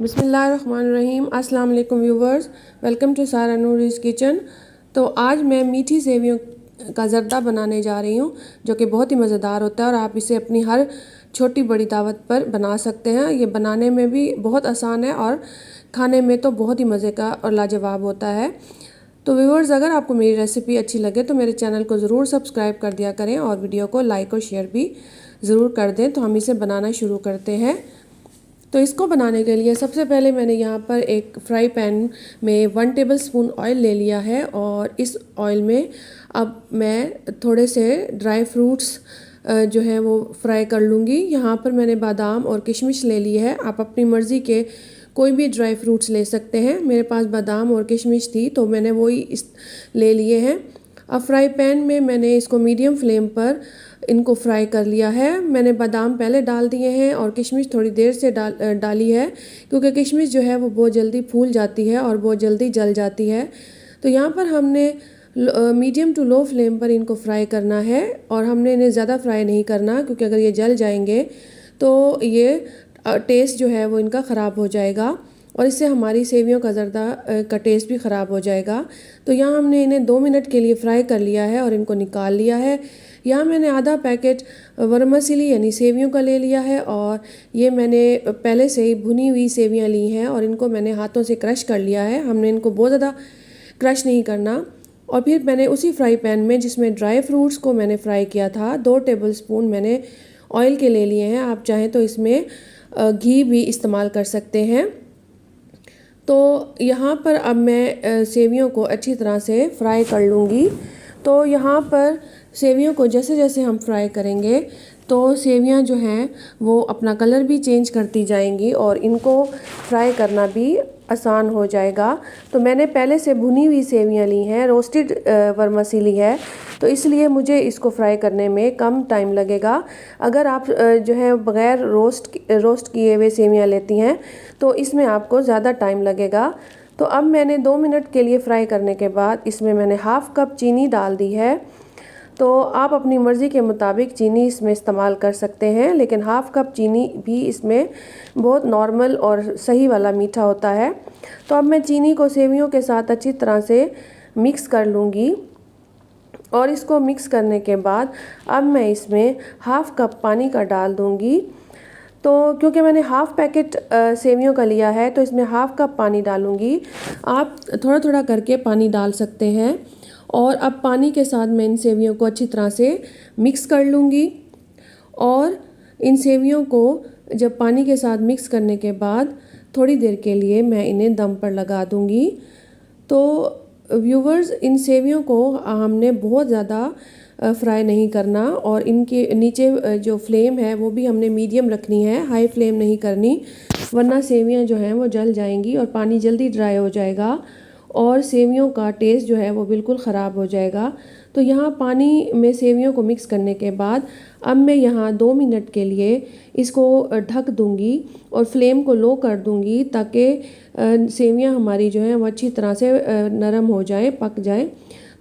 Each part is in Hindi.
बिस्मिल्लाहिर्रहमानिर्रहीम। अस्सलाम वालेकुम व्यूवर्स, वेलकम टू सारा नूरीज़ किचन। तो आज मैं मीठी सेवियों का ज़र्दा बनाने जा रही हूँ जो कि बहुत ही मज़ेदार होता है और आप इसे अपनी हर छोटी बड़ी दावत पर बना सकते हैं। ये बनाने में भी बहुत आसान है और खाने में तो बहुत ही मज़े का और लाजवाब होता है। तो व्यूवर्स, अगर आपको मेरी रेसिपी अच्छी लगे तो मेरे चैनल को ज़रूर सब्सक्राइब कर दिया करें और वीडियो को लाइक और शेयर भी ज़रूर कर दें। तो हम इसे बनाना शुरू करते हैं। तो इसको बनाने के लिए सबसे पहले मैंने यहाँ पर एक फ्राई पैन में 1 टेबलस्पून ऑयल ले लिया है और इस ऑयल में अब मैं थोड़े से ड्राई फ्रूट्स जो है वो फ्राई कर लूँगी। यहाँ पर मैंने बादाम और किशमिश ले ली है। आप अपनी मर्ज़ी के कोई भी ड्राई फ्रूट्स ले सकते हैं। मेरे पास बादाम और किशमिश थी तो मैंने वही ले लिए हैं। अब फ्राई पैन में मैंने इसको मीडियम फ्लेम पर इनको फ्राई कर लिया है। मैंने बादाम पहले डाल दिए हैं और किशमिश थोड़ी देर से डाली है क्योंकि किशमिश जो है वो बहुत जल्दी फूल जाती है और बहुत जल्दी जल जाती है। तो यहाँ पर हमने मीडियम टू लो फ्लेम पर इनको फ्राई करना है और हमने इन्हें ज़्यादा फ्राई नहीं करना क्योंकि अगर ये जल जाएंगे तो ये टेस्ट जो है वो इनका ख़राब हो जाएगा और इससे हमारी सेवियों का ज़र्दा का टेस्ट भी ख़राब हो जाएगा। तो यहाँ हमने इन्हें 2 मिनट के लिए फ्राई कर लिया है और इनको निकाल लिया है। यहाँ मैंने आधा पैकेट वर्मिसेली यानी सेवियों का ले लिया है और ये मैंने पहले से ही भुनी हुई सेवियाँ ली हैं और इनको मैंने हाथों से क्रश कर लिया है। हमने इनको बहुत ज़्यादा क्रश नहीं करना। और फिर मैंने उसी फ्राई पैन में जिसमें ड्राई फ्रूट्स को मैंने फ्राई किया था 2 टेबलस्पून मैंने ऑयल के ले लिए हैं। आप चाहें तो इसमें घी भी इस्तेमाल कर सकते हैं। तो यहाँ पर अब मैं सेवियों को अच्छी तरह से फ्राई कर लूँगी। तो यहाँ पर सेवियों को जैसे जैसे हम फ्राई करेंगे तो सेवियाँ जो हैं वो अपना कलर भी चेंज करती जाएंगी और इनको फ्राई करना भी आसान हो जाएगा। तो मैंने पहले से भुनी हुई सेवियाँ ली हैं, रोस्टेड वर्मिसेली है, तो इसलिए मुझे इसको फ्राई करने में कम टाइम लगेगा। अगर आप जो है बग़ैर रोस्ट किए हुए सेवियाँ लेती हैं तो इसमें आपको ज़्यादा टाइम लगेगा। तो अब मैंने 2 मिनट के लिए फ्राई करने के बाद इसमें मैंने हाफ़ कप चीनी डाल दी है। तो आप अपनी मर्ज़ी के मुताबिक चीनी इसमें इस्तेमाल कर सकते हैं, लेकिन हाफ़ कप चीनी भी इसमें बहुत नॉर्मल और सही वाला मीठा होता है। तो अब मैं चीनी को सेवियों के साथ अच्छी तरह से मिक्स कर लूँगी और इसको मिक्स करने के बाद अब मैं इसमें हाफ़ कप पानी का डाल दूँगी। तो क्योंकि मैंने हाफ़ पैकेट सेवियों का लिया है तो इसमें हाफ़ कप पानी डालूँगी। आप थोड़ा थोड़ा करके पानी डाल सकते हैं और अब पानी के साथ मैं इन सेवियों को अच्छी तरह से मिक्स कर लूँगी। और इन सेवियों को जब पानी के साथ मिक्स करने के बाद थोड़ी देर के लिए मैं इन्हें दम पर लगा दूँगी। तो व्यूवर्स, इन सेवियों को हमने बहुत ज़्यादा फ्राई नहीं करना और इनके नीचे जो फ्लेम है वो भी हमने मीडियम रखनी है, हाई फ्लेम नहीं करनी, वरना सेवियाँ जो हैं वो जल जाएंगी और पानी जल्दी ड्राई हो जाएगा और सेवियों का टेस्ट जो है वो बिल्कुल ख़राब हो जाएगा। तो यहाँ पानी में सेवियों को मिक्स करने के बाद अब मैं यहाँ 2 मिनट के लिए इसको ढक दूँगी और फ्लेम को लो कर दूँगी ताकि सेवियाँ हमारी जो हैं वो अच्छी तरह से नरम हो जाए, पक जाए।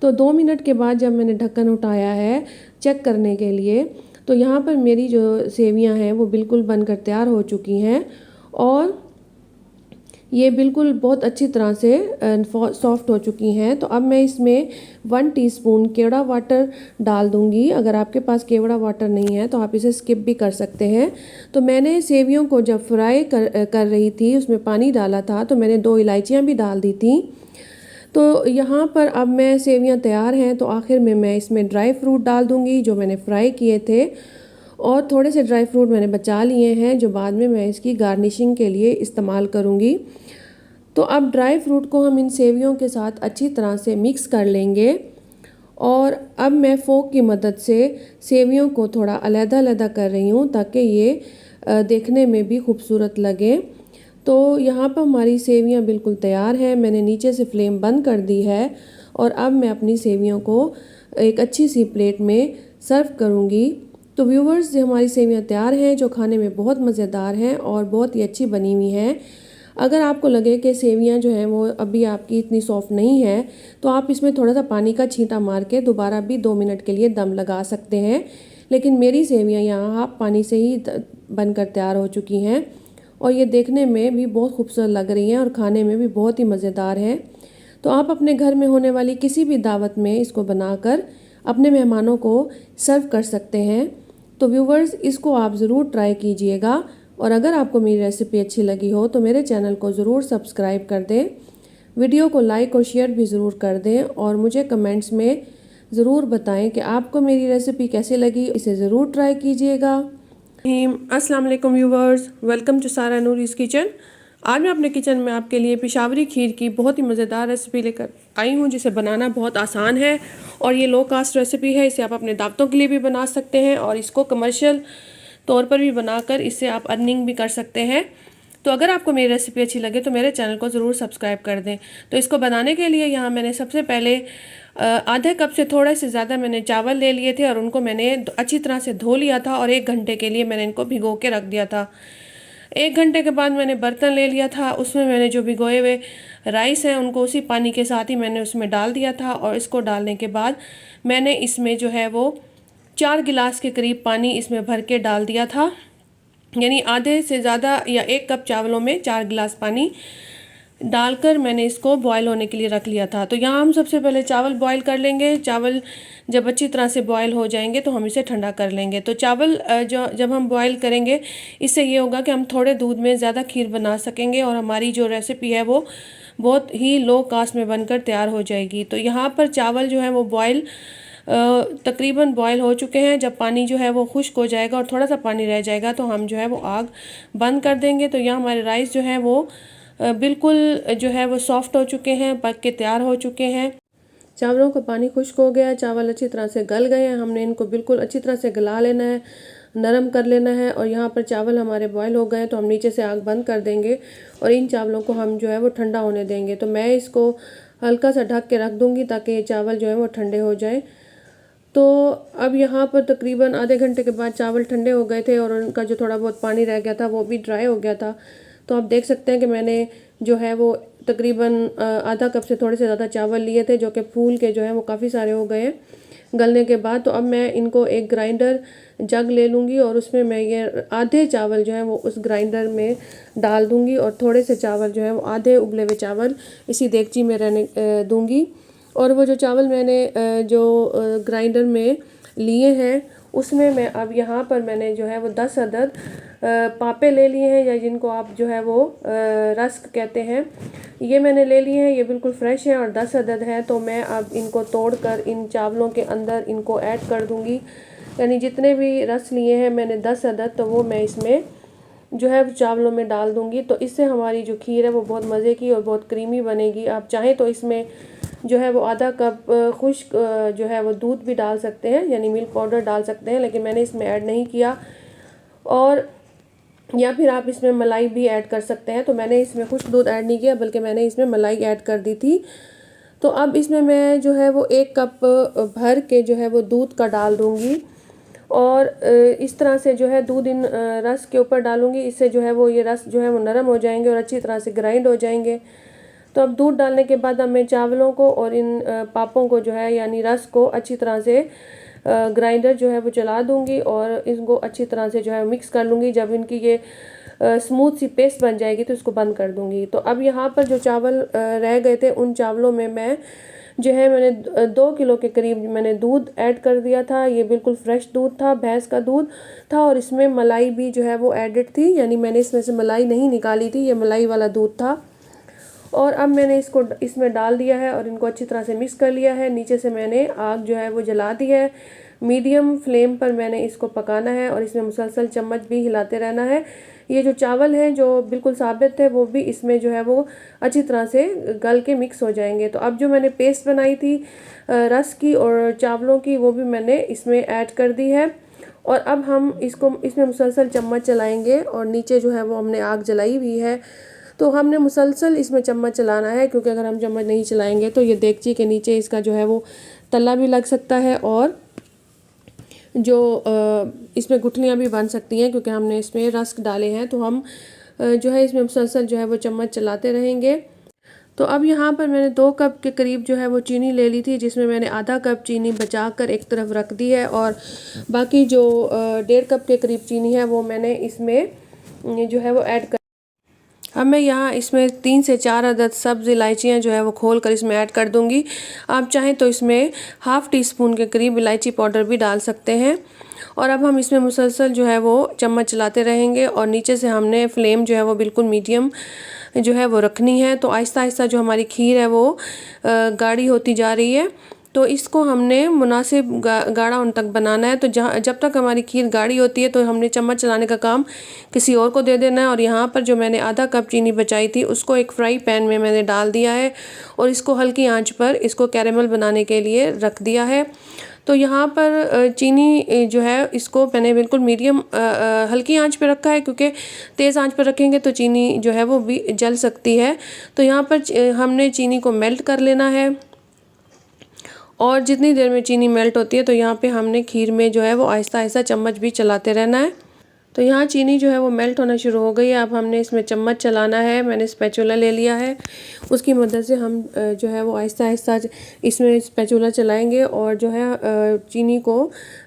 तो 2 मिनट के बाद जब मैंने ढक्कन उठाया है चेक करने के लिए तो यहाँ पर मेरी जो सेवियाँ हैं वो बिल्कुल बनकर तैयार हो चुकी हैं और ये बिल्कुल बहुत अच्छी तरह से सॉफ्ट हो चुकी हैं। तो अब मैं इसमें 1 टीस्पून केवड़ा वाटर डाल दूंगी। अगर आपके पास केवड़ा वाटर नहीं है तो आप इसे स्किप भी कर सकते हैं। तो मैंने सेवियों को जब फ्राई कर रही थी उसमें पानी डाला था तो मैंने 2 इलायचियाँ भी डाल दी थी। तो यहाँ पर अब मैं सेवियाँ तैयार हैं तो आखिर में मैं इसमें ड्राई फ्रूट डाल दूँगी जो मैंने फ्राई किए थे और थोड़े से ड्राई फ्रूट मैंने बचा लिए हैं जो बाद में मैं इसकी गार्निशिंग के लिए इस्तेमाल करूँगी। तो अब ड्राई फ्रूट को हम इन सेवियों के साथ अच्छी तरह से मिक्स कर लेंगे और अब मैं फोक की मदद से सेवियों को थोड़ा अलग-अलग कर रही हूँ ताकि ये देखने में भी खूबसूरत लगे। तो यहाँ पर हमारी सेवियाँ बिल्कुल तैयार हैं। मैंने नीचे से फ्लेम बंद कर दी है और अब मैं अपनी सेवियों को एक अच्छी सी प्लेट में सर्व करूँगी। तो व्यूवर्स, ये हमारी सेवियाँ तैयार हैं जो खाने में बहुत मज़ेदार हैं और बहुत ही अच्छी बनी हुई हैं। अगर आपको लगे कि सेवियाँ जो हैं वो अभी आपकी इतनी सॉफ्ट नहीं है तो आप इसमें थोड़ा सा पानी का छींटा मार के दोबारा भी 2 मिनट के लिए दम लगा सकते हैं। लेकिन मेरी सेवियाँ यहाँ हाफ पानी से ही बनकर तैयार हो चुकी हैं और ये देखने में भी बहुत खूबसूरत लग रही हैं और खाने में भी बहुत ही मज़ेदार है। तो आप अपने घर में होने वाली किसी भी दावत में इसको बनाकर अपने मेहमानों को सर्व कर सकते हैं। तो व्यूवर्स, इसको आप ज़रूर ट्राई कीजिएगा और अगर आपको मेरी रेसिपी अच्छी लगी हो तो मेरे चैनल को ज़रूर सब्सक्राइब कर दें, वीडियो को लाइक और शेयर भी ज़रूर कर दें और मुझे कमेंट्स में ज़रूर बताएं कि आपको मेरी रेसिपी कैसी लगी। इसे ज़रूर ट्राई कीजिएगा। अस्सलाम वालेकुम व्यूवर्स, वेलकम टू सारा नूरीज़ किचन। आज मैं अपने किचन में आपके लिए पेशावरी खीर की बहुत ही मज़ेदार रेसिपी लेकर आई हूँ, जिसे बनाना बहुत आसान है और ये लो कास्ट रेसिपी है। इसे आप अपने दावतों के लिए भी बना सकते हैं और इसको कमर्शियल तौर पर भी बनाकर इससे आप अर्निंग भी कर सकते हैं। तो अगर आपको मेरी रेसिपी अच्छी लगे तो मेरे चैनल को ज़रूर सब्सक्राइब कर दें। तो इसको बनाने के लिए यहाँ मैंने सबसे पहले आधे कप से थोड़े से ज़्यादा मैंने चावल ले लिए थे और उनको मैंने अच्छी तरह से धो लिया था और 1 घंटे के लिए मैंने इनको भिगो के रख दिया था। 1 घंटे के बाद मैंने बर्तन ले लिया था, उसमें मैंने जो भिगोए हुए राइस हैं उनको उसी पानी के साथ ही मैंने उसमें डाल दिया था और इसको डालने के बाद मैंने इसमें जो है वो 4 गिलास के करीब पानी इसमें भर के डाल दिया था। यानी आधे से ज़्यादा या 1 कप चावलों में 4 गिलास पानी डालकर मैंने इसको बॉयल होने के लिए रख लिया था। तो यहाँ हम सबसे पहले चावल बॉयल कर लेंगे। चावल जब अच्छी तरह से बॉयल हो जाएंगे तो हम इसे ठंडा कर लेंगे। तो चावल जब हम बॉयल करेंगे, इससे ये होगा कि हम थोड़े दूध में ज़्यादा खीर बना सकेंगे और हमारी जो रेसिपी है वो बहुत ही लो कास्ट में बनकर तैयार हो जाएगी। तो यहाँ पर चावल जो है वो तकरीबन बॉयल हो चुके हैं। जब पानी जो है वो खुश्क हो जाएगा और थोड़ा सा पानी रह जाएगा तो हम जो है वो आग बंद कर देंगे। तो यहाँ हमारे राइस जो है वो बिल्कुल जो है वो सॉफ्ट हो चुके हैं, पक के तैयार हो चुके हैं। चावलों का पानी खुश्क हो गया, चावल अच्छी तरह से गल गए हैं। हमने इनको बिल्कुल अच्छी तरह से गला लेना है, नरम कर लेना है। और यहाँ पर चावल हमारे बॉयल हो गए हैं तो हम नीचे से आग बंद कर देंगे और इन चावलों को हम जो है वो ठंडा होने देंगे। तो मैं इसको हल्का सा ढक के रख दूँगी ताकि ये चावल जो है वो ठंडे हो जाए। तो अब यहाँ पर तकरीबन आधे घंटे के बाद चावल ठंडे हो गए थे और उनका जो थोड़ा बहुत पानी रह गया था वो भी ड्राई हो गया था। तो आप देख सकते हैं कि मैंने जो है वो तकरीबन आधा कप से थोड़े से ज़्यादा चावल लिए थे, जो कि फूल के जो है वो काफ़ी सारे हो गए हैं गलने के बाद। तो अब मैं इनको एक ग्राइंडर जग ले लूँगी और उसमें मैं ये आधे चावल जो है वो उस ग्राइंडर में डाल दूँगी और थोड़े से चावल जो है वो आधे उबले हुए चावल इसी देगची में रहने दूँगी। और वो जो चावल मैंने जो ग्राइंडर में लिए हैं उसमें मैं अब यहाँ पर मैंने जो है वो 10 अदद पापे ले लिए हैं, या जिनको आप जो है वो रस्क कहते हैं, ये मैंने ले लिए हैं। ये बिल्कुल फ्रेश हैं और 10 अदद हैं। तो मैं अब इनको तोड़कर इन चावलों के अंदर इनको ऐड कर दूँगी। यानी जितने भी रस लिए हैं मैंने 10 अदद, तो वो मैं इसमें जो है चावलों में डाल दूँगी। तो इससे हमारी जो खीर है वो बहुत मज़े की और बहुत क्रीमी बनेगी। आप चाहें तो इसमें जो है वो आधा कप खुश्क जो है वो दूध भी डाल सकते हैं, यानी मिल्क पाउडर डाल सकते हैं, लेकिन मैंने इसमें ऐड नहीं किया। और या फिर आप इसमें मलाई भी ऐड कर सकते हैं। तो मैंने इसमें खुश्क दूध ऐड नहीं किया, बल्कि मैंने इसमें मलाई ऐड कर दी थी। तो अब इसमें मैं जो है वो 1 कप भर के जो है वो दूध का डाल दूँगी और इस तरह से जो है दूध इन रस के ऊपर डालूँगी। इससे जो है वो ये रस जो है वो नरम हो जाएंगे और अच्छी तरह से ग्राइंड हो जाएंगे। तो अब दूध डालने के बाद अब मैं चावलों को और इन पापों को जो है यानी रस को अच्छी तरह से ग्राइंडर जो है वो चला दूंगी और इसको अच्छी तरह से जो है मिक्स कर लूँगी। जब इनकी ये स्मूथ सी पेस्ट बन जाएगी तो इसको बंद कर दूंगी। तो अब यहाँ पर जो चावल रह गए थे उन चावलों में मैं जो है मैंने 2 किलो के करीब मैंने दूध ऐड कर दिया था। ये बिल्कुल फ्रेश दूध था, भैंस का दूध था और इसमें मलाई भी जो है वो एडिड थी, यानी मैंने इसमें से मलाई नहीं निकाली थी, ये मलाई वाला दूध था। और अब मैंने इसको इसमें डाल दिया है और इनको अच्छी तरह से मिक्स कर लिया है। नीचे से मैंने आग जो है वो जला दी है। मीडियम फ्लेम पर मैंने इसको पकाना है और इसमें मुसलसल चम्मच भी हिलाते रहना है। ये जो चावल हैं जो बिल्कुल साबित थे वो भी इसमें जो है वो अच्छी तरह से गल के मिक्स हो जाएंगे। तो अब जो मैंने पेस्ट बनाई थी रस की और चावलों की, वो भी मैंने इसमें ऐड कर दी है। और अब हम इसको इसमें मुसलसल चम्मच चलाएँगे और नीचे जो है वो हमने आग जलाई हुई है, तो हमने मुसलसल इसमें चम्मच चलाना है, क्योंकि अगर हम चम्मच नहीं चलाएंगे तो ये देगची के नीचे इसका जो है वो तला भी लग सकता है और जो इसमें गुठलियाँ भी बन सकती हैं, क्योंकि हमने इसमें रस्क डाले हैं। तो हम जो है इसमें मुसलसल जो है वो चम्मच चलाते रहेंगे। तो अब यहाँ पर मैंने 2 कप के करीब जो है वो चीनी ले ली थी, जिसमें मैंने आधा कप चीनी बचाकर एक तरफ रख दी है और बाकी जो 1.5 कप के करीब चीनी है वो मैंने इसमें जो है वो ऐड कर अब मैं यहाँ इसमें 3 से 4 अदद सब्ज़ इलायचियाँ जो है वो खोल कर इसमें ऐड कर दूँगी। आप चाहें तो इसमें हाफ़ टी स्पून के करीब इलायची पाउडर भी डाल सकते हैं। और अब हम इसमें मुसलसल जो है वो चम्मच चलाते रहेंगे और नीचे से हमने फ्लेम जो है वो बिल्कुल मीडियम जो है वो रखनी है। तो आहिस्ता आहिस्ता जो हमारी खीर है वो गाढ़ी होती जा रही है। तो इसको हमने मुनासिब गाढ़ा उन तक बनाना है। तो जब तक हमारी खीर गाढ़ी होती है तो हमने चम्मच चलाने का काम किसी और को दे देना है। और यहाँ पर जो मैंने आधा कप चीनी बचाई थी उसको एक फ्राई पैन में मैंने डाल दिया है और इसको हल्की आंच पर इसको कैरेमल बनाने के लिए रख दिया है। तो यहाँ पर चीनी जो है इसको मैंने बिल्कुल मीडियम हल्की आंच पे रखा है, क्योंकि तेज़ आंच पर रखेंगे तो चीनी जो है वो भी जल सकती है। तो यहाँ पर हमने चीनी को मेल्ट कर लेना है और जितनी देर में चीनी मेल्ट होती है तो यहाँ पे हमने खीर में जो है वो आहिस्ता आहिस्ता चम्मच भी चलाते रहना है। तो यहाँ चीनी जो है वो मेल्ट होना शुरू हो गई है। अब हमने इसमें चम्मच चलाना है। मैंने स्पैचुला ले लिया है, उसकी मदद से हम जो है वो आहिस्ता आहिस्ता इसमें स्पैचुला चलाएंगे और जो है चीनी को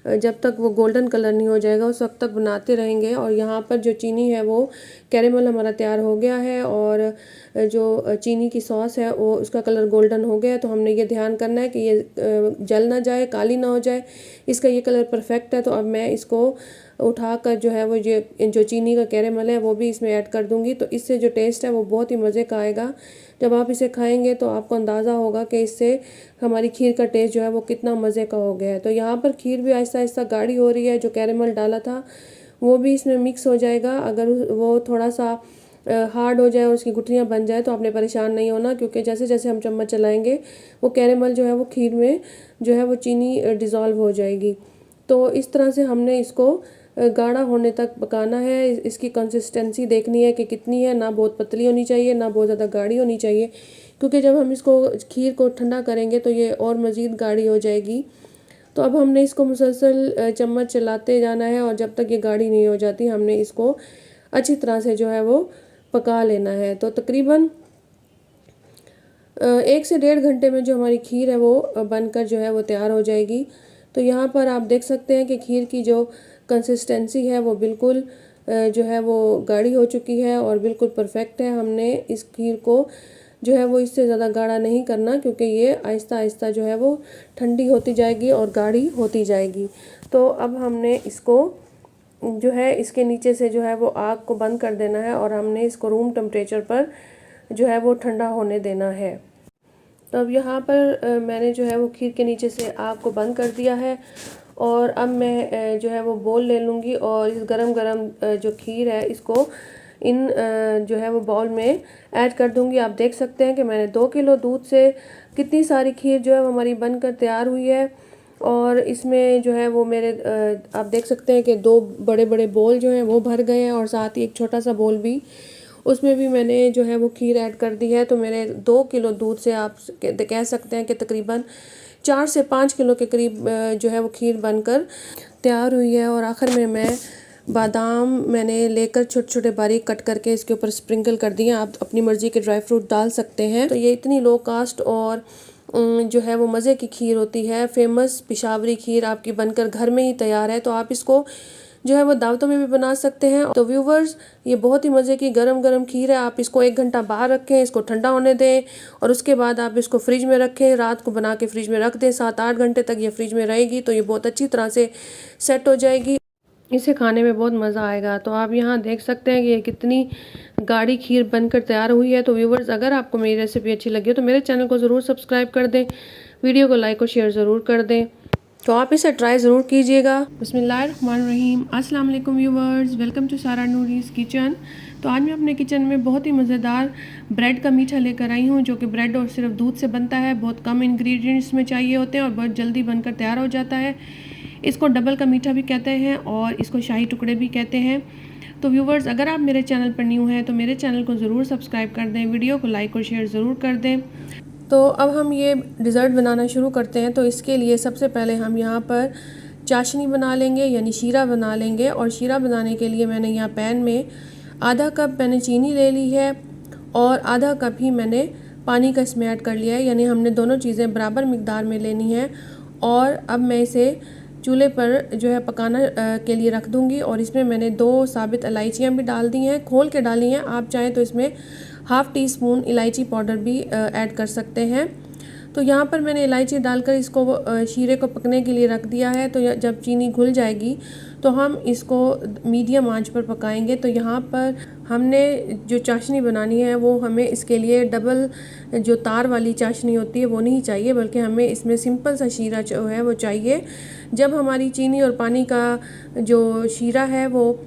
जब तक वो गोल्डन कलर नहीं हो जाएगा उस वक्त तक बनाते रहेंगे। और यहाँ पर जो चीनी है वो कैरेमल हमारा तैयार हो गया है और जो चीनी की सॉस है वो उसका कलर गोल्डन हो गया है। तो हमने ये ध्यान करना है कि ये जल ना जाए, काली ना हो जाए, इसका ये कलर परफेक्ट है। तो अब मैं इसको उठाकर जो है वो जो चीनी का कैरेमल है वो भी इसमें ऐड कर दूंगी। तो इससे जो टेस्ट है वो बहुत ही मज़े का आएगा। जब आप इसे खाएंगे तो आपको अंदाज़ा होगा कि इससे हमारी खीर का टेस्ट जो है वो कितना मज़े का हो गया है। तो यहाँ पर खीर भी आहिस्ता आहिस्ता गाढ़ी हो रही है। जो कैरेमल डाला था वो भी इसमें मिक्स हो जाएगा। अगर वो थोड़ा सा हार्ड हो जाए और उसकी गुठलियाँ बन जाए तो आपने परेशान नहीं होना, क्योंकि जैसे जैसे हम चम्मच चलाएंगे वो कैरेमल जो है वो खीर में जो है वो चीनी डिज़ोल्व हो जाएगी। तो इस तरह से हमने इसको गाढ़ा होने तक पकाना है। इसकी कंसिस्टेंसी देखनी है कि कितनी है, ना बहुत पतली होनी चाहिए ना बहुत ज़्यादा गाढ़ी होनी चाहिए, क्योंकि जब हम इसको खीर को ठंडा करेंगे तो ये और मज़ीद गाढ़ी हो जाएगी। तो अब हमने इसको मुसलसल चम्मच चलाते जाना है और जब तक ये गाढ़ी नहीं हो जाती हमने इसको अच्छी तरह से जो है वो पका लेना है। तो तकरीबन 1 से 1.5 घंटे में जो हमारी खीर है वो बनकर जो है वो तैयार हो जाएगी। तो यहाँ पर आप देख सकते हैं कि खीर की जो कंसिस्टेंसी है वो बिल्कुल जो है वो गाढ़ी हो चुकी है और बिल्कुल परफेक्ट है। हमने इस खीर को जो है वो इससे ज़्यादा गाढ़ा नहीं करना, क्योंकि ये आहिस्ता आहिस्ता जो है वो ठंडी होती जाएगी और गाढ़ी होती जाएगी। तो अब हमने इसको जो है इसके नीचे से जो है वो आग को बंद कर देना है और हमने इसको रूम टेम्परेचर पर जो है वो ठंडा होने देना है। तो अब यहाँ पर मैंने जो है वो खीर के नीचे से आग को बंद कर दिया है और अब मैं जो है वो बोल ले लूँगी और इस गरम गरम जो खीर है इसको इन जो है वो बाउल में ऐड कर दूँगी। आप देख सकते हैं कि मैंने 2 किलो दूध से कितनी सारी खीर जो है वो हमारी बनकर तैयार हुई है। और इसमें जो है वो मेरे आप देख सकते हैं कि 2 बड़े बड़े बोल जो हैं वो भर गए हैं और साथ ही एक छोटा सा बोल भी, उसमें भी मैंने जो है वो खीर ऐड कर दी है। तो मेरे 2 किलो दूध से आप कह सकते हैं कि तकरीबन 4 से 5 किलो के करीब जो है वो खीर बनकर तैयार हुई है। और आखिर में मैं बादाम मैंने लेकर छोटे छोटे बारीक कट करके इसके ऊपर स्प्रिंकल कर दिए। आप अपनी मर्ज़ी के ड्राई फ्रूट डाल सकते हैं। तो ये इतनी लो कास्ट और जो है वो मज़े की खीर होती है। फेमस पिशावरी खीर आपकी बनकर घर में ही तैयार है। तो आप इसको जो है वो दावतों में भी बना सकते हैं। तो व्यूवर्स, ये बहुत ही मज़े की गरम गरम खीर है। आप इसको 1 घंटा बाहर रखें, इसको ठंडा होने दें और उसके बाद आप इसको फ्रिज में रखें। रात को बना के फ्रिज में रख दें, 7-8 घंटे तक ये फ्रिज में रहेगी तो ये बहुत अच्छी तरह से सेट हो जाएगी। इसे खाने में बहुत मज़ा आएगा। तो आप यहाँ देख सकते हैं कि ये कितनी गाढ़ी खीर बनकर तैयार हुई है। तो व्यूवर्स, अगर आपको मेरी रेसिपी अच्छी लगी हो तो मेरे चैनल को ज़रूर सब्सक्राइब कर दें, वीडियो को लाइक और शेयर ज़रूर कर दें। तो आप इसे ट्राई ज़रूर कीजिएगा। बिस्मिल्लाहिर्रहमानिर्रहीम। अस्सलाम वालेकुम व्यूवर्स, वेलकम टू सारा नूरीज़ किचन। तो आज मैं अपने किचन में बहुत ही मज़ेदार ब्रेड का मीठा लेकर आई हूँ, जो कि ब्रेड और सिर्फ दूध से बनता है। बहुत कम इंग्रेडिएंट्स में चाहिए होते हैं और बहुत जल्दी बनकर तैयार हो जाता है। इसको डबल का मीठा भी कहते हैं और इसको शाही टुकड़े भी कहते हैं। तो व्यूवर्स, अगर आप मेरे चैनल पर न्यू हैं तो मेरे चैनल को ज़रूर सब्सक्राइब कर दें, वीडियो को लाइक और शेयर ज़रूर कर दें। तो अब हम ये डिज़र्ट बनाना शुरू करते हैं। तो इसके लिए सबसे पहले हम यहाँ पर चाशनी बना लेंगे, यानी शीरा बना लेंगे। और शीरा बनाने के लिए मैंने यहाँ पैन में आधा कप मैंने चीनी ले ली है और आधा कप ही मैंने पानी का इसमें ऐड कर लिया है, यानी हमने दोनों चीज़ें बराबर मिकदार में लेनी है। और अब मैं इसे चूल्हे पर जो है पकाना के लिए रख दूंगी। और इसमें मैंने 2 साबित इलायचियाँ भी डाल दी हैं, खोल के डाली हैं। आप चाहें तो इसमें हाफ़ टी स्पून इलायची पाउडर भी ऐड कर सकते हैं। तो यहाँ पर मैंने इलायची डालकर इसको शीरे को पकने के लिए रख दिया है। तो जब चीनी घुल जाएगी तो हम इसको मीडियम आंच पर पकाएंगे। तो यहाँ पर हमने जो चाशनी बनानी है वो हमें इसके लिए डबल जो तार वाली चाशनी होती है वो नहीं चाहिए, बल्कि हमें इसमें सिंपल सा शीरा जो है वो चाहिए। जब हमारी चीनी और पानी का जो शीरा है वो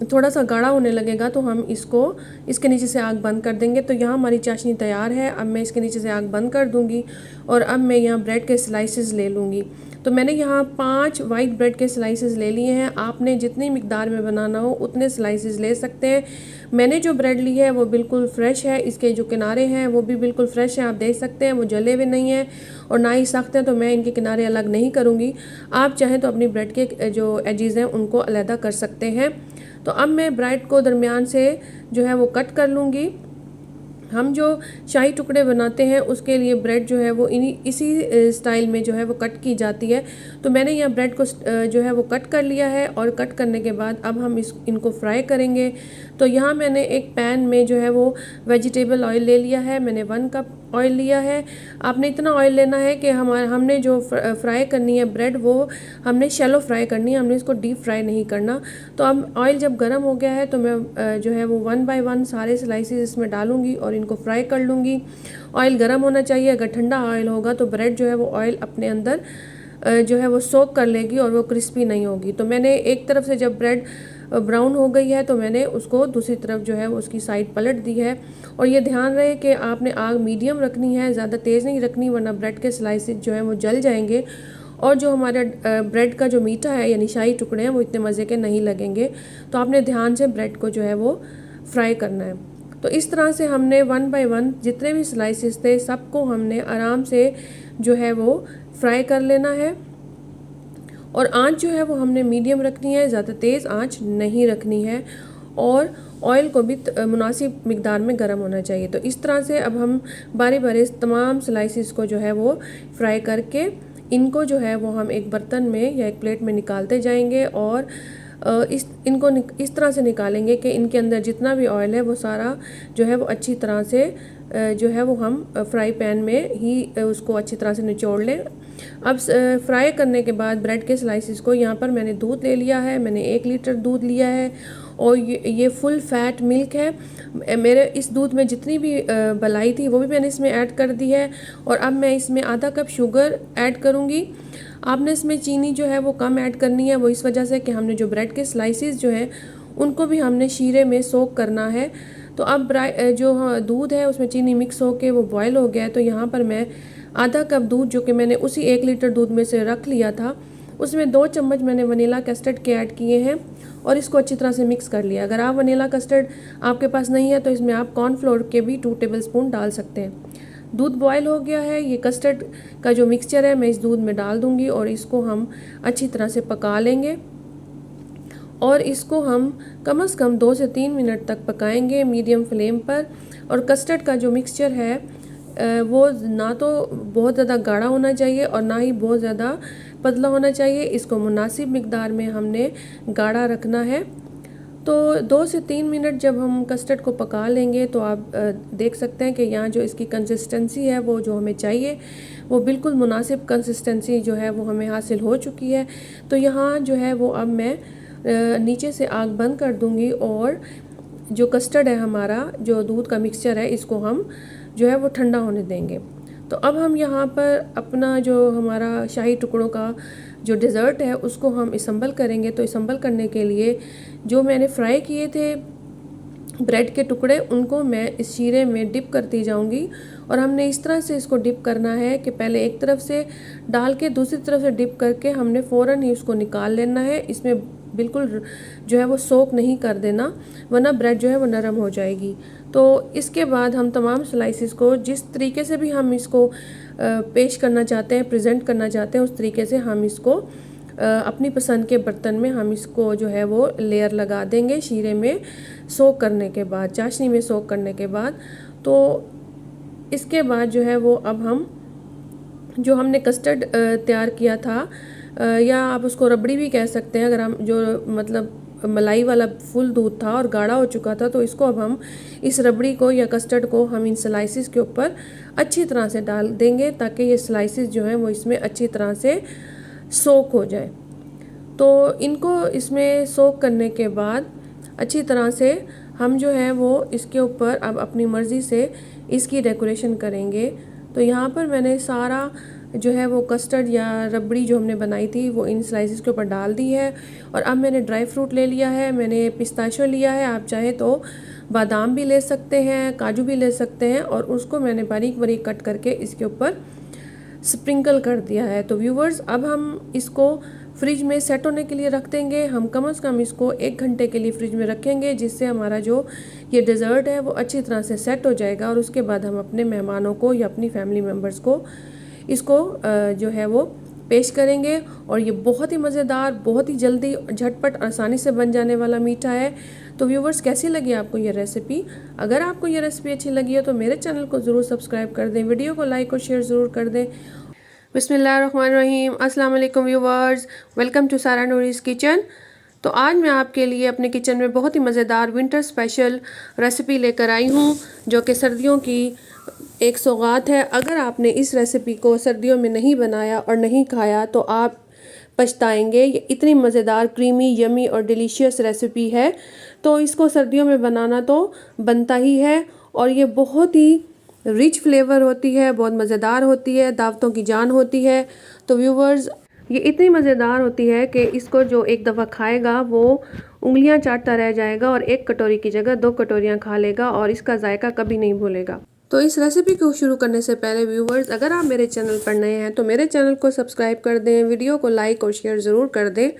थोड़ा सा गाढ़ा होने लगेगा तो हम इसके नीचे से आग बंद कर देंगे। तो यहाँ हमारी चाशनी तैयार है। अब मैं इसके नीचे से आग बंद कर दूँगी और अब मैं यहाँ ब्रेड के स्लाइसेस ले लूँगी। तो मैंने यहाँ 5 वाइट ब्रेड के स्लाइसेस ले लिए हैं। आपने जितनी मिकदार में बनाना हो उतने स्लाइसेस ले सकते हैं। मैंने जो ब्रेड ली है वो बिल्कुल फ्रेश है, इसके जो किनारे हैं वो भी बिल्कुल फ्रेश हैं। आप देख सकते हैं वो जले हुए नहीं हैं और ना ही सख्त हैं, तो मैं इनके किनारे अलग नहीं करूँगी। आप चाहें तो अपनी ब्रेड के जो एजेस हैं उनको अलहदा कर सकते हैं। तो अब मैं ब्रेड को दरमियान से जो है वो कट कर लूँगी। हम जो शाही टुकड़े बनाते हैं उसके लिए ब्रेड जो है वो इसी स्टाइल में जो है वो कट की जाती है। तो मैंने यहाँ ब्रेड को जो है वो कट कर लिया है और कट करने के बाद अब हम इनको फ्राई करेंगे। तो यहाँ मैंने एक पैन में जो है वो वेजिटेबल ऑयल ले लिया है। मैंने 1 कप ऑयल लिया है। आपने इतना ऑयल लेना है कि हमने जो फ्राई करनी है ब्रेड वो हमने शैलो फ्राई करनी है, हमने इसको डीप फ्राई नहीं करना। तो अब ऑयल जब गर्म हो गया है तो मैं जो है वो 1 बाय 1 सारे स्लाइसेस इसमें डालूंगी और इनको फ्राई कर लूँगी। ऑयल गर्म होना चाहिए। अगर ठंडा ऑयल होगा तो ब्रेड जो है वो ऑयल अपने अंदर जो है वो सोक कर लेगी और वो क्रिस्पी नहीं होगी। तो मैंने एक तरफ से जब ब्रेड ब्राउन हो गई है तो मैंने उसको दूसरी तरफ जो है उसकी साइड पलट दी है। और ये ध्यान रहे कि आपने आग मीडियम रखनी है, ज़्यादा तेज़ नहीं रखनी, वरना ब्रेड के स्लाइसेस जो है वो जल जाएंगे और जो हमारा ब्रेड का जो मीठा है यानी शाही टुकड़े हैं वो इतने मज़े के नहीं लगेंगे। तो आपने ध्यान से ब्रेड को जो है वो फ्राई करना है। तो इस तरह से हमने 1 बाय 1 जितने भी स्लाइसेस थे सबको हमने आराम से जो है वो फ्राई कर लेना है। और आंच जो है वो हमने मीडियम रखनी है, ज़्यादा तेज़ आंच नहीं रखनी है। और ऑयल को भी मुनासिब मिकदार में गर्म होना चाहिए। तो इस तरह से अब हम बारी बारी तमाम स्लाइसेस को जो है वो फ्राई करके इनको जो है वो हम एक बर्तन में या एक प्लेट में निकालते जाएंगे। और इनको इस तरह से निकालेंगे कि इनके अंदर जितना भी ऑयल है वो सारा जो है वो अच्छी तरह से जो है वो हम फ्राई पैन में ही उसको अच्छी तरह से निचोड़ लें। अब फ्राई करने के बाद ब्रेड के स्लाइसेस को यहाँ पर मैंने दूध ले लिया है। मैंने 1 लीटर दूध लिया है और ये फुल फैट मिल्क है। मेरे इस दूध में जितनी भी मलाई थी वो भी मैंने इसमें ऐड कर दी है। और अब मैं इसमें आधा कप शुगर ऐड करूँगी। आपने इसमें चीनी जो है वो कम ऐड करनी है, वो इस वजह से कि हमने जो ब्रेड के स्लाइसेस जो हैं उनको भी हमने शीरे में सोक करना है। तो अब जो दूध है उसमें चीनी मिक्स होके वो बॉयल हो गया है। तो यहाँ पर मैं आधा कप दूध जो कि मैंने उसी 1 लीटर दूध में से रख लिया था उसमें 2 चम्मच मैंने वनीला कस्टर्ड के ऐड किए हैं और इसको अच्छी तरह से मिक्स कर लिया। अगर आप वनीला कस्टर्ड आपके पास नहीं है तो इसमें आप कॉर्नफ्लोर के भी 2 टेबलस्पून डाल सकते हैं। दूध बॉयल हो गया है। ये कस्टर्ड का जो मिक्सचर है मैं इस दूध में डाल दूंगी और इसको हम अच्छी तरह से पका लेंगे। और इसको हम कम से कम 2 से 3 मिनट तक पकाएंगे मीडियम फ्लेम पर। और कस्टर्ड का जो मिक्सचर है वो ना तो बहुत ज़्यादा गाढ़ा होना चाहिए और ना ही बहुत ज़्यादा पतला होना चाहिए। इसको मुनासिब मिकदार में हमने गाढ़ा रखना है। तो 2 से 3 मिनट जब हम कस्टर्ड को पका लेंगे तो आप देख सकते हैं कि यहाँ जो इसकी कंसिस्टेंसी है वो जो हमें चाहिए वो बिल्कुल मुनासिब कंसिस्टेंसी जो है वो हमें हासिल हो चुकी है। तो यहाँ जो है वो अब मैं नीचे से आग बंद कर दूँगी और जो कस्टर्ड है हमारा जो दूध का मिक्सचर है इसको हम जो है वो ठंडा होने देंगे। तो अब हम यहाँ पर अपना जो हमारा शाही टुकड़ों का जो डेज़र्ट है उसको हम असम्बल करेंगे। तो असम्बल करने के लिए जो मैंने फ्राई किए थे ब्रेड के टुकड़े उनको मैं इस शीरे में डिप करती जाऊंगी। और हमने इस तरह से इसको डिप करना है कि पहले एक तरफ से डाल के दूसरी तरफ से डिप करके हमने फ़ौरन ही उसको निकाल लेना है। इसमें बिल्कुल जो है वो सोक नहीं कर देना, वरना ब्रेड जो है वो नरम हो जाएगी। तो इसके बाद हम तमाम स्लाइसेस को जिस तरीके से भी हम इसको पेश करना चाहते हैं, प्रेजेंट करना चाहते हैं, उस तरीके से हम इसको अपनी पसंद के बर्तन में हम इसको जो है वो लेयर लगा देंगे शीरे में सोक करने के बाद, चाशनी में सोक करने के बाद। तो इसके बाद जो है वो अब हम जो हमने कस्टर्ड तैयार किया था या आप उसको रबड़ी भी कह सकते हैं। अगर हम जो मतलब मलाई वाला फुल दूध था और गाढ़ा हो चुका था, तो इसको अब हम इस रबड़ी को या कस्टर्ड को हम इन स्लाइसिस के ऊपर अच्छी तरह से डाल देंगे, ताकि ये स्लाइसिस जो हैं वो इसमें अच्छी तरह से सोक हो जाए। तो इनको इसमें सोक करने के बाद अच्छी तरह से हम जो है वो इसके ऊपर अब अपनी मर्ज़ी से इसकी डेकोरेशन करेंगे। तो यहाँ पर मैंने सारा जो है वो कस्टर्ड या रबड़ी जो हमने बनाई थी वो इन स्लाइसिस के ऊपर डाल दी है। और अब मैंने ड्राई फ्रूट ले लिया है, मैंने पिस्ताशियो लिया है, आप चाहे तो बादाम भी ले सकते हैं, काजू भी ले सकते हैं, और उसको मैंने बारीक बारीक कट करके इसके ऊपर स्प्रिंकल कर दिया है। तो व्यूवर्स, अब हम इसको फ्रिज में सेट होने के लिए रख देंगे। हम कम से कम इसको 1 घंटे के लिए फ्रिज में रखेंगे, जिससे हमारा जो ये डेज़र्ट है वो अच्छी तरह से सेट हो जाएगा। और उसके बाद हम अपने मेहमानों को या अपनी फैमिली मेम्बर्स को इसको जो है वो पेश करेंगे। और ये बहुत ही मज़ेदार, बहुत ही जल्दी झटपट आसानी से बन जाने वाला मीठा है। तो व्यूवर्स, कैसी लगी आपको ये रेसिपी? अगर आपको ये रेसिपी अच्छी लगी है तो मेरे चैनल को ज़रूर सब्सक्राइब कर दें, वीडियो को लाइक और शेयर ज़रूर कर दें। बिस्मिल्लाहिर्रहमानिर्रहीम, अस्सलाम वालेकुम व्यूवर्स, वेलकम टू सारा नूरीज़ किचन। तो आज मैं आपके लिए अपने किचन में बहुत ही मज़ेदार विंटर स्पेशल रेसिपी लेकर आई हूँ, जो कि सर्दियों की एक सौगात है। अगर आपने इस रेसिपी को सर्दियों में नहीं बनाया और नहीं खाया तो आप पछताएंगे। ये इतनी मज़ेदार, क्रीमी, यमी और डिलीशियस रेसिपी है, तो इसको सर्दियों में बनाना तो बनता ही है। और ये बहुत ही रिच फ्लेवर होती है, बहुत मज़ेदार होती है, दावतों की जान होती है। तो व्यूवर्स, ये इतनी मज़ेदार होती है कि इसको जो एक दफ़ा खाएगा वो उंगलियां चाटता रह जाएगा और एक कटोरी की जगह 2 कटोरियां खा लेगा और इसका जायका कभी नहीं भूलेगा। तो इस रेसिपी को शुरू करने से पहले व्यूवर्स, अगर आप मेरे चैनल पर नए हैं तो मेरे चैनल को सब्सक्राइब कर दें, वीडियो को लाइक और शेयर ज़रूर कर दें,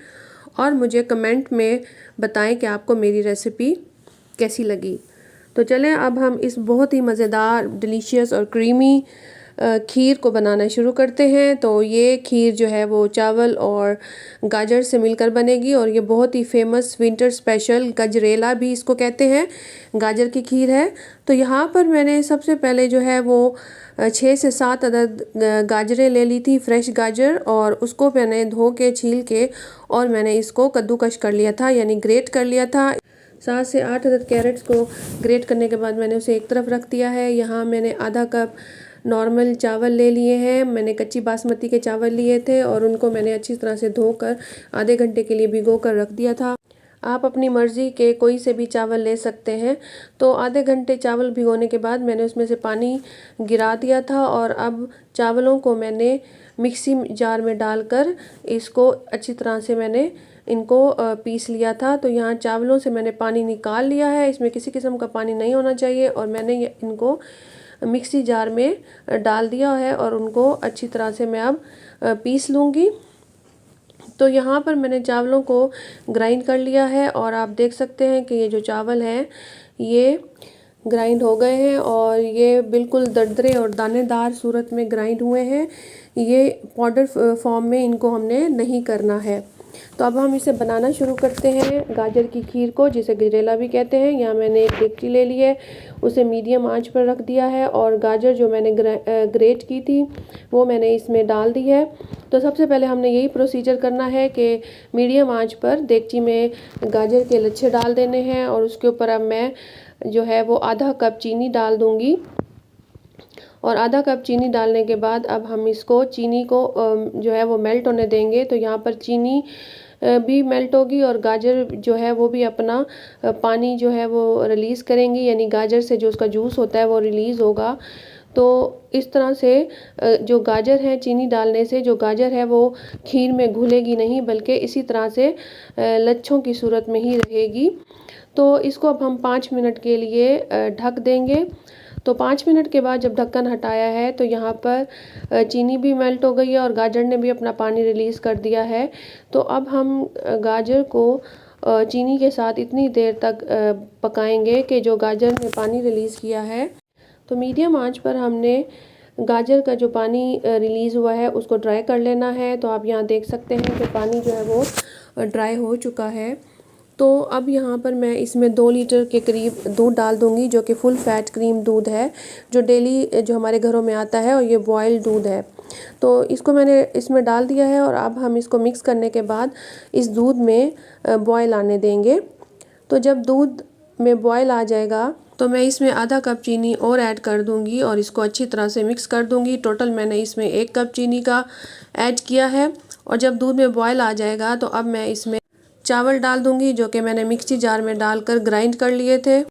और मुझे कमेंट में बताएं कि आपको मेरी रेसिपी कैसी लगी। तो चलें अब हम इस बहुत ही मज़ेदार, डिलीशियस और क्रीमी खीर को बनाना शुरू करते हैं। तो ये खीर जो है वो चावल और गाजर से मिलकर बनेगी, और ये बहुत ही फेमस विंटर स्पेशल गजरेला भी इसको कहते हैं, गाजर की खीर है। तो यहाँ पर मैंने सबसे पहले जो है वो 6 से 7 अदद गाजरें ले ली थी, फ्रेश गाजर, और उसको मैंने धो के, छील के, और मैंने इसको कद्दूकश कर लिया था, यानी ग्रेट कर लिया था। 7 से 8 अदद कैरेट्स को ग्रेट करने के बाद मैंने उसे एक तरफ रख दिया है। यहाँ मैंने आधा कप नॉर्मल चावल ले लिए हैं, मैंने कच्ची बासमती के चावल लिए थे, और उनको मैंने अच्छी तरह से धोकर आधे घंटे के लिए भिगो कर रख दिया था। आप अपनी मर्ज़ी के कोई से भी चावल ले सकते हैं। तो आधे घंटे चावल भिगोने के बाद मैंने उसमें से पानी गिरा दिया था, और अब चावलों को मैंने मिक्सी जार में डालकर इसको अच्छी तरह से मैंने इनको पीस लिया था। तो यहाँ चावलों से मैंने पानी निकाल लिया है, इसमें किसी किस्म का पानी नहीं होना चाहिए, और मैंने इनको मिक्सी जार में डाल दिया है, और उनको अच्छी तरह से मैं अब पीस लूँगी। तो यहाँ पर मैंने चावलों को ग्राइंड कर लिया है, और आप देख सकते हैं कि ये जो चावल हैं ये ग्राइंड हो गए हैं, और ये बिल्कुल दरदरे और दानेदार सूरत में ग्राइंड हुए हैं। ये पाउडर फॉर्म में इनको हमने नहीं करना है। तो अब हम इसे बनाना शुरू करते हैं, गाजर की खीर को, जिसे गजरेला भी कहते हैं। यहाँ मैंने एक डेगची ले ली है, उसे मीडियम आंच पर रख दिया है, और गाजर जो मैंने ग्रेट की थी वो मैंने इसमें डाल दी है। तो सबसे पहले हमने यही प्रोसीजर करना है कि मीडियम आंच पर डेगची में गाजर के लच्छे डाल देने हैं, और उसके ऊपर अब मैं जो है वो आधा कप चीनी डाल दूँगी। और आधा कप चीनी डालने के बाद अब हम इसको, चीनी को जो है वो मेल्ट होने देंगे। तो यहाँ पर चीनी भी मेल्ट होगी, और गाजर जो है वो भी अपना पानी जो है वो रिलीज़ करेंगी, यानी गाजर से जो उसका जूस होता है वो रिलीज़ होगा। तो इस तरह से जो गाजर है, चीनी डालने से जो गाजर है वो खीर में घुलेगी नहीं, बल्कि इसी तरह से लच्छों की सूरत में ही रहेगी। तो इसको अब हम 5 मिनट के लिए ढक देंगे। तो 5 मिनट के बाद जब ढक्कन हटाया है तो यहाँ पर चीनी भी मेल्ट हो गई है, और गाजर ने भी अपना पानी रिलीज़ कर दिया है। तो अब हम गाजर को चीनी के साथ इतनी देर तक पकाएंगे कि जो गाजर ने पानी रिलीज़ किया है, तो मीडियम आंच पर हमने गाजर का जो पानी रिलीज़ हुआ है उसको ड्राई कर लेना है। तो आप यहाँ देख सकते हैं कि पानी जो है वो ड्राई हो चुका है। तो अब यहाँ पर मैं इसमें 2 लीटर के करीब दूध डाल दूँगी, जो कि फुल फैट क्रीम दूध है, जो डेली जो हमारे घरों में आता है, और ये बॉयल दूध है। तो इसको मैंने इसमें डाल दिया है और अब हम इसको मिक्स करने के बाद इस दूध में बॉयल आने देंगे। तो जब दूध में बॉयल आ जाएगा तो मैं इसमें आधा कप चीनी और ऐड कर दूंगी और इसको अच्छी तरह से मिक्स कर दूंगी। टोटल मैंने इसमें 1 कप चीनी का ऐड किया है। और जब दूध में बॉयल आ जाएगा तो अब मैं इसमें चावल डाल दूंगी जो कि मैंने मिक्सी जार में डालकर ग्राइंड कर लिए थे।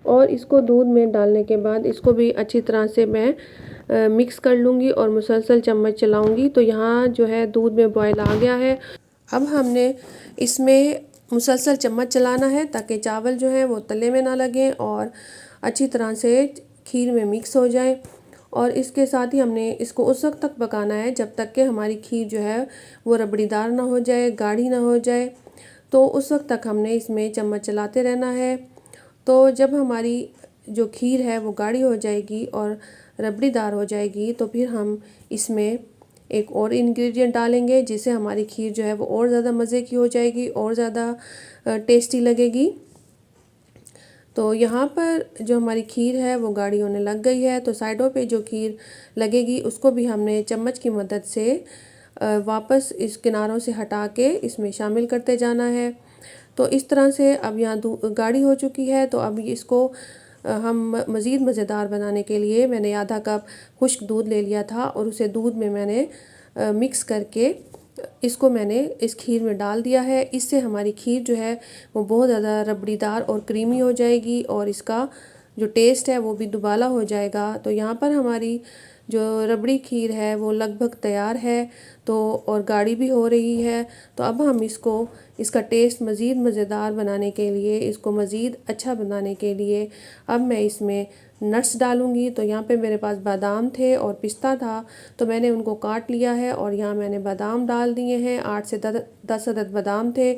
और इसको दूध में डालने के बाद इसको भी अच्छी तरह से मैं मिक्स कर लूँगी और मुसलसल चम्मच चलाऊँगी। तो यहाँ जो है दूध में बॉयल आ गया है। अब हमने इसमें मुसलसल चम्मच चलाना है ताकि चावल जो है वो तले में ना लगें और अच्छी तरह से खीर में मिक्स हो जाए। और इसके साथ ही हमने इसको उस वक्त तक पकाना है जब तक कि हमारी खीर जो है वो रबड़ीदार ना हो जाए, गाढ़ी ना हो जाए। तो उस वक्त तक हमने इसमें चम्मच चलाते रहना है। तो जब हमारी जो खीर है वो गाढ़ी हो जाएगी और रबड़ीदार हो जाएगी तो फिर हम इसमें एक और इंग्रेडिएंट डालेंगे जिससे हमारी खीर जो है वो और ज़्यादा मज़े की हो जाएगी और ज़्यादा टेस्टी लगेगी। तो यहाँ पर जो हमारी खीर है वो गाढ़ी होने लग गई है। तो साइडों पे जो खीर लगेगी उसको भी हमने चम्मच की मदद से वापस इस किनारों से हटा के इसमें शामिल करते जाना है। तो इस तरह से अब यहाँ गाढ़ी हो चुकी है। तो अब इसको हम मज़ीद मज़ेदार बनाने के लिए मैंने आधा कप खुश्क दूध ले लिया था और उसे दूध में मैंने मिक्स करके इसको मैंने इस खीर में डाल दिया है। इससे हमारी खीर जो है वो बहुत ज़्यादा रबड़ीदार और क्रीमी हो जाएगी और इसका जो टेस्ट है वो भी दुबाला हो जाएगा। तो यहाँ पर हमारी जो रबड़ी खीर है वो लगभग तैयार है तो और गाढ़ी भी हो रही है। तो अब हम इसका टेस्ट मज़ीद मज़ेदार बनाने के लिए, इसको मज़ीद अच्छा बनाने के लिए अब मैं इसमें नट्स डालूँगी। तो यहाँ पे मेरे पास बादाम थे और पिस्ता था तो मैंने उनको काट लिया है और यहाँ मैंने बादाम डाल दिए हैं। 8 से 10 अदद बादाम थे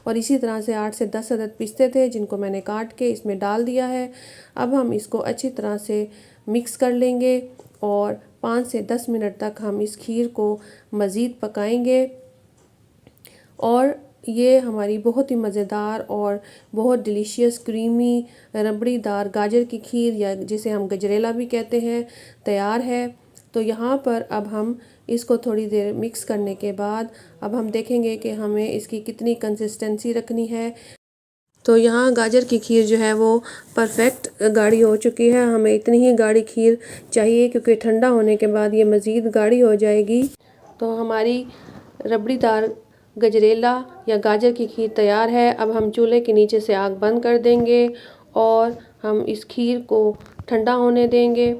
और इसी तरह से 8 से 10 अदद पिस्ते थे जिनको मैंने काट के इसमें डाल दिया है। अब हम इसको अच्छी तरह से मिक्स कर लेंगे और 5 से 10 मिनट तक हम इस खीर को मज़ीद पकाएंगे। और ये हमारी बहुत ही मज़ेदार और बहुत डिलीशियस क्रीमी रबड़ीदार गाजर की खीर या जिसे हम गजरेला भी कहते हैं तैयार है। तो यहाँ पर अब हम इसको थोड़ी देर मिक्स करने के बाद अब हम देखेंगे कि हमें इसकी कितनी कंसिस्टेंसी रखनी है। तो यहाँ गाजर की खीर जो है वो परफेक्ट गाढ़ी हो चुकी है। हमें इतनी ही गाढ़ी खीर चाहिए क्योंकि ठंडा होने के बाद ये मज़ीद गाढ़ी हो जाएगी। तो हमारी रबड़ीदार गजरेला या गाजर की खीर तैयार है। अब हम चूल्हे के नीचे से आग बंद कर देंगे और हम इस खीर को ठंडा होने देंगे।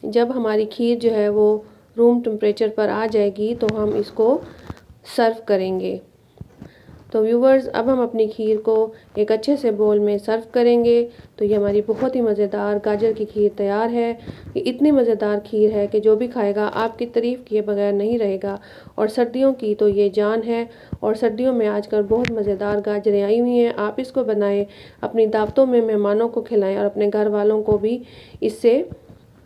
जब हमारी खीर जो है वो रूम टेम्परेचर पर आ जाएगी तो हम इसको सर्व करेंगे। तो व्यूवर्स अब हम अपनी खीर को एक अच्छे से बोल में सर्व करेंगे। तो ये हमारी बहुत ही मज़ेदार गाजर की खीर तैयार है। ये इतनी मज़ेदार खीर है कि जो भी खाएगा आपकी तारीफ़ किए बगैर नहीं रहेगा। और सर्दियों की तो ये जान है और सर्दियों में आजकल बहुत मज़ेदार गाजरें आई हुई हैं। आप इसको बनाएं, अपनी दावतों में मेहमानों को खिलाएं और अपने घर वालों को भी इससे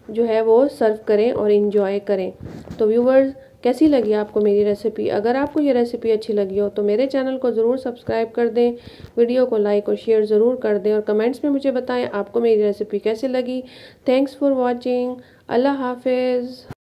जो है वो सर्व करें और इन्जॉय करें। तो व्यूवर्स कैसी लगी आपको मेरी रेसिपी? अगर आपको ये रेसिपी अच्छी लगी हो तो मेरे चैनल को ज़रूर सब्सक्राइब कर दें, वीडियो को लाइक और शेयर ज़रूर कर दें और कमेंट्स में मुझे बताएं आपको मेरी रेसिपी कैसी लगी। Thanks for watching. अल्लाह हाफिज़।